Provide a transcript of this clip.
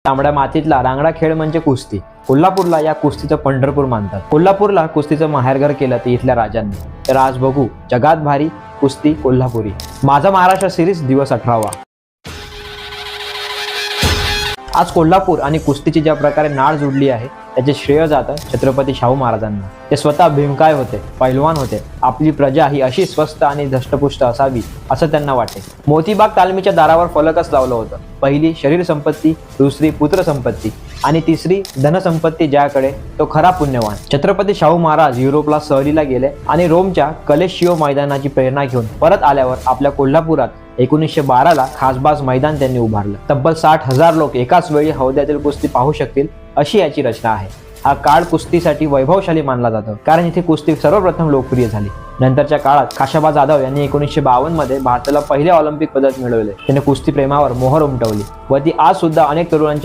तांबड्या मातीतला रांगडा खेळ म्हणजे कुस्ती. कोल्हापूरला या कुस्तीचं पंढरपूर मानतात. कोल्हापूरला कुस्तीचं माहेरघर केलं ते इथल्या राजांनी. तर आज बघू जगात भारी कुस्ती कोल्हापुरी. माझा महाराष्ट्र सिरीज दिवस 18वा. आज कोल्हापूर आणि कुस्तीची ज्या प्रकारे नाळ जुडली आहे त्याचे श्रेय जातं छत्रपती शाहू महाराजांना. ते स्वतः भीमकाय होते, पैलवान होते. आपली प्रजा ही अशी स्वस्थ आणि धष्टपुष्ट असावी असं त्यांना वाटे. मोतीबाग तालमीच्या दारावर फलकच लावलं होतं. पहिली शरीर संपत्ती, दुसरी पुत्र संपत्ती आणि तिसरी धनसंपत्ती ज्याकडे तो खरा पुण्यवान. छत्रपती शाहू महाराज युरोपला सहलीला गेले आणि रोमच्या कलेशियो मैदानाची प्रेरणा घेऊन परत आल्यावर आपल्या कोल्हापुरात 1912ला खासबाज मैदान त्यांनी उभारलं. तब्बल 60,000 लोक एकाच वेळी हौद्यातील कुस्ती पाहू शकतील अशी याची रचना आहे. हा काळ कुस्तीसाठी वैभवशाली मानला जातो कारण इथे कुस्ती सर्वप्रथम लोकप्रिय झाली. नंतरच्या काळात खाशाबा जाधव यांनी 1952 मध्ये भारताला पहिले ऑलिम्पिक पदक मिळवले. त्याने कुस्ती प्रेमावर मोहर उमटवली व ती आज सुद्धा अनेक तरुणांच्या